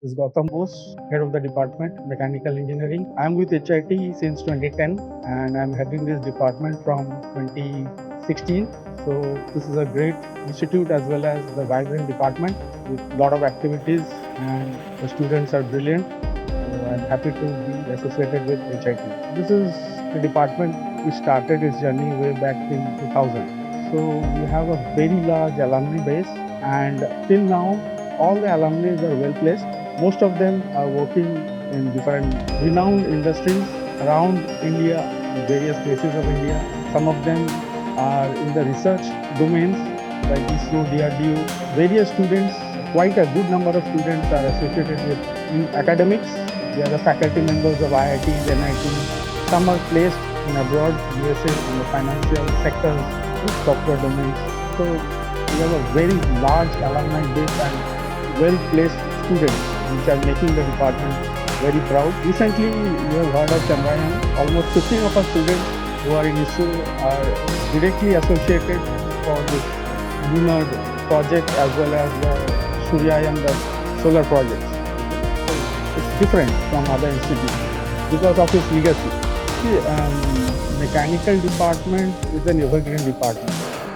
This is Goutam Bose, head of the department, Mechanical Engineering. I'm with HIT since 2010 and I'm heading this department from 2016. So this is a great institute as well as the vibrant department with a lot of activities and the students are brilliant. So I'm happy to be associated with HIT. This is the department which started its journey way back in 2000. So we have a very large alumni base and till now all the alumni are well placed. Most of them are working in different renowned industries around India, in various places of India. Some of them are in the research domains like ISRO, DRDO. Various students, quite a good number of students are associated with in academics. They are the faculty members of IITs, NITs. Some are placed in abroad, USA, in the financial sectors, in software domains. So we have a very large alumni base and well-placed students which are making the department very proud. Recently, you have heard of Chandrayaan. Almost 15 of our students who are in ISRO are directly associated for this lunar project as well as the Suryayan, the solar projects. So it's different from other institutes because of its legacy. See, mechanical department is an evergreen department.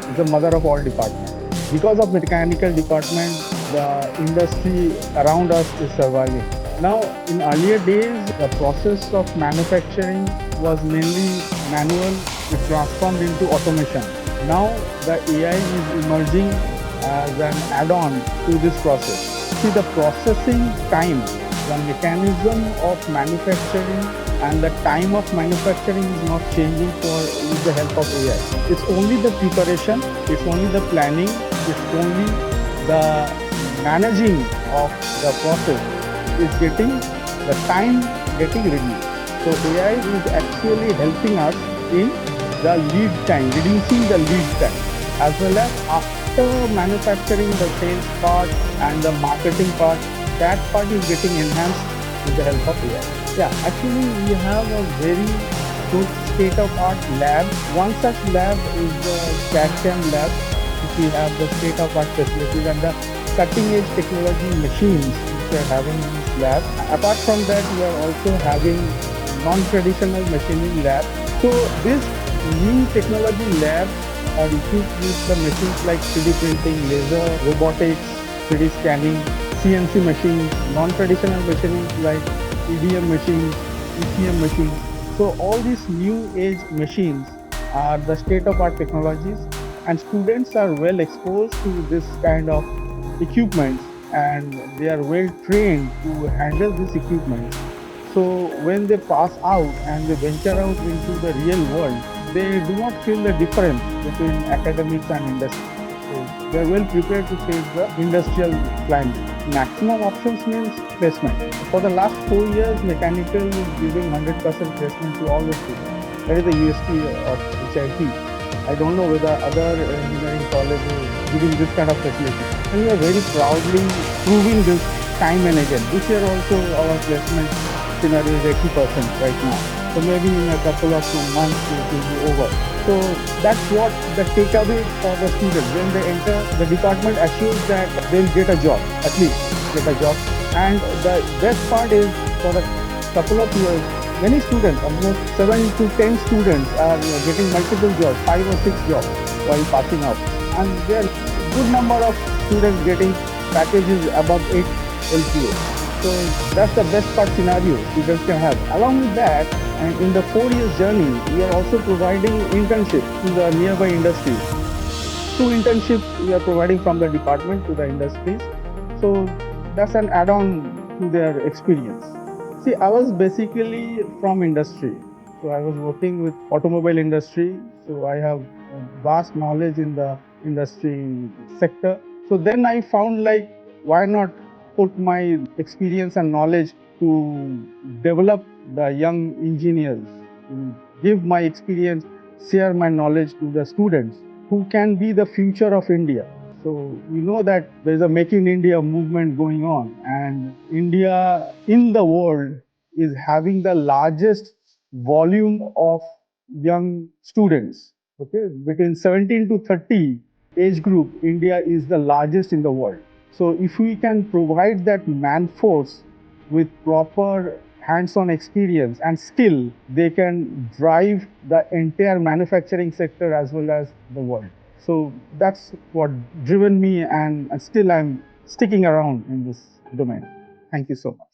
It's the mother of all departments. Because of mechanical department, the industry around us is surviving. Now, in earlier days, the process of manufacturing was mainly manual, it transformed into automation. Now, the AI is emerging as an add-on to this process. See, the processing time, the mechanism of manufacturing and the time of manufacturing is not changing with the help of AI. It's only the preparation, it's only the planning, it's only the managing of the process is getting the time getting reduced. So AI is actually helping us in the lead time, reducing the lead time, as well as after manufacturing the sales part and the marketing part, that part is getting enhanced with the help of AI. Yeah, actually we have a very good state-of-art lab. One such lab is the CAD/CAM lab. We have the state-of-art facilities and the cutting-edge technology machines which we are having in this lab. Apart from that, we are also having non-traditional machining lab. So this new technology labs are equipped with the machines like 3D printing, laser, robotics, 3D scanning, CNC machines, non-traditional machines like EDM machines, ECM machines. So all these new age machines are the state-of-art technologies and students are well exposed to this kind of equipment and they are well trained to handle this equipment. So when they pass out and they venture out into the real world, they do not feel the difference between academics and industry. So they are well prepared to face the industrial climate. Maximum options means placement. For the last 4 years, mechanical is giving 100% placement to all the students. That is the USP of HIT. I don't know whether other engineering colleges are giving this kind of facility. And we are very proudly proving this time and again. This year also our placement scenario is 80% right now. So maybe in a couple of months it will be over. So that's what the takeaway for the students. When they enter, the department assures that they'll get a job, at least get a job. And the best part is for a couple of years, many students, almost 7 to 10 students are getting multiple jobs, 5 or 6 jobs while passing out. And there are a good number of students getting packages above 8 LPA. So that's the best part scenario students can have. Along with that, and in the 4 years journey, we are also providing internships to the nearby industries. 2 internships we are providing from the department to the industries. So that's an add-on to their experience. See, I was basically from industry. So I was working with automobile industry. So I have vast knowledge in the industry sector. So then I found like, why not put my experience and knowledge to develop the young engineers, to give my experience, share my knowledge to the students who can be the future of India. So we know that there's a Make in India movement going on, and India in the world is having the largest volume of young students. Okay, between 17 to 30 age group, India is the largest in the world. So if we can provide that man force with proper hands-on experience and skill, they can drive the entire manufacturing sector as well as the world. So that's what driven me, and still I'm sticking around in this domain. Thank you so much.